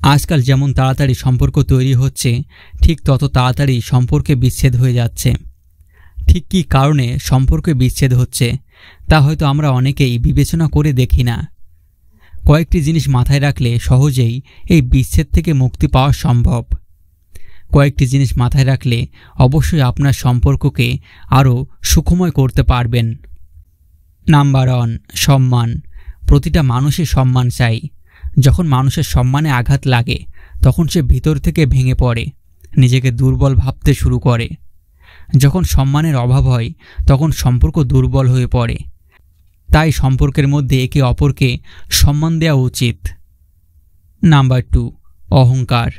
আজকাল যেমন তাড়াতাড়ি সম্পর্ক তৈরি হচ্ছে, ঠিক তত তাড়াতাড়ি সম্পর্কে বিচ্ছেদ হয়ে যাচ্ছে। ঠিক কী কারণে সম্পর্কে বিচ্ছেদ হচ্ছে তা হয়তো আমরা অনেকেই বিবেচনা করে দেখি না। কয়েকটি জিনিস মাথায় রাখলে সহজেই এই বিচ্ছেদ থেকে মুক্তি পাওয়া সম্ভব। কয়েকটি জিনিস মাথায় রাখলে অবশ্যই আপনার সম্পর্ককে আরও সুখময় করতে পারবেন। নাম্বার 1, সম্মান। প্রতিটা মানুষই সম্মান চাই। যখন মানুষের সম্মানে আঘাত লাগে তখন সে ভিতর থেকে ভেঙে পড়ে, নিজেকে দুর্বল ভাবতে শুরু করে। যখন সম্মানের অভাব হয় তখন সম্পর্ক দুর্বল হয়ে পড়ে। তাই সম্পর্কের মধ্যে একে অপরকে সম্মান দেওয়া উচিত। নাম্বার 2, অহংকার।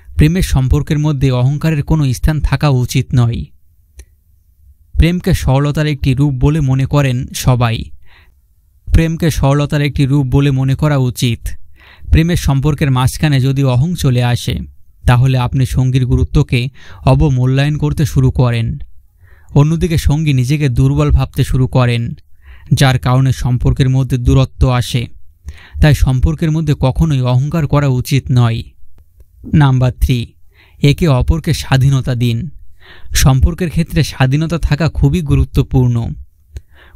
প্রেমের সম্পর্কের মধ্যে অহংকারের কোনো স্থান থাকা উচিত নয়। প্রেমকে সরলতার একটি রূপ বলে মনে করেন সবাই। প্রেমকে সরলতার একটি রূপ বলে মনে করা উচিত। প্রেমের সম্পর্কের মাঝখানে যদি অহং চলে আসে তাহলে আপনি সঙ্গীর গুরুত্বকে অবমূল্যায়ন করতে শুরু করেন। অন্যদিকে সঙ্গী নিজেকে দুর্বল ভাবতে শুরু করেন, যার কারণে সম্পর্কের মধ্যে দূরত্ব আসে। তাই সম্পর্কের মধ্যে কখনোই অহংকার করা উচিত নয়। নাম্বার 3, একে অপরকে স্বাধীনতা দিন। সম্পর্কের ক্ষেত্রে স্বাধীনতা থাকা খুবই গুরুত্বপূর্ণ।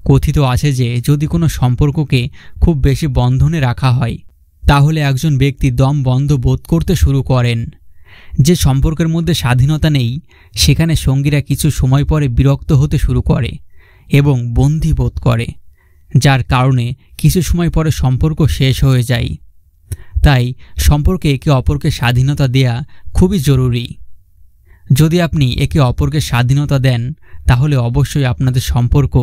কথিত আছে যে যদি কোনো সম্পর্ককে খুব বেশি বন্ধনে রাখা হয় তাহলে একজন ব্যক্তি দম বন্ধ বোধ করতে শুরু করেন। যে সম্পর্কের মধ্যে স্বাধীনতা নেই সেখানে সঙ্গীরা কিছু সময় পরে বিরক্ত হতে শুরু করে এবং বন্দী বোধ করে, যার কারণে কিছু সময় পরে সম্পর্ক শেষ হয়ে যায়। তাই সম্পর্কে একে অপরকে স্বাধীনতা দেয়া খুবই জরুরি। যদি আপনি একে অপরকে স্বাধীনতা দেন তাহলে অবশ্যই আপনাদের সম্পর্ক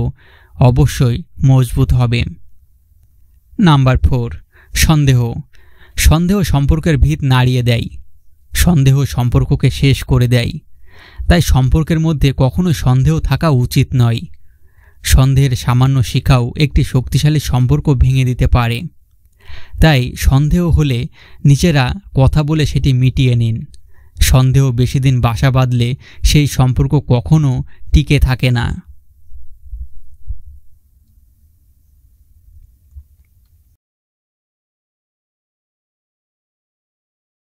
অবশ্যই মজবুত হবে। নাম্বার 4, সন্দেহ। সন্দেহ সম্পর্কের ভিত নাড়িয়ে দেয়। সন্দেহ সম্পর্ককে শেষ করে দেয়। তাই সম্পর্কের মধ্যে কখনো সন্দেহ থাকা উচিত নয়। সন্দেহের সামান্য শিখাও একটি শক্তিশালী সম্পর্ক ভেঙে দিতে পারে। তাই সন্দেহ হলে নিজেরা কথা বলে সেটি মিটিয়ে নিন। সন্দেহ বেশি দিন বাসা বাঁধলে সেই সম্পর্ক কখনো টিকে থাকে না।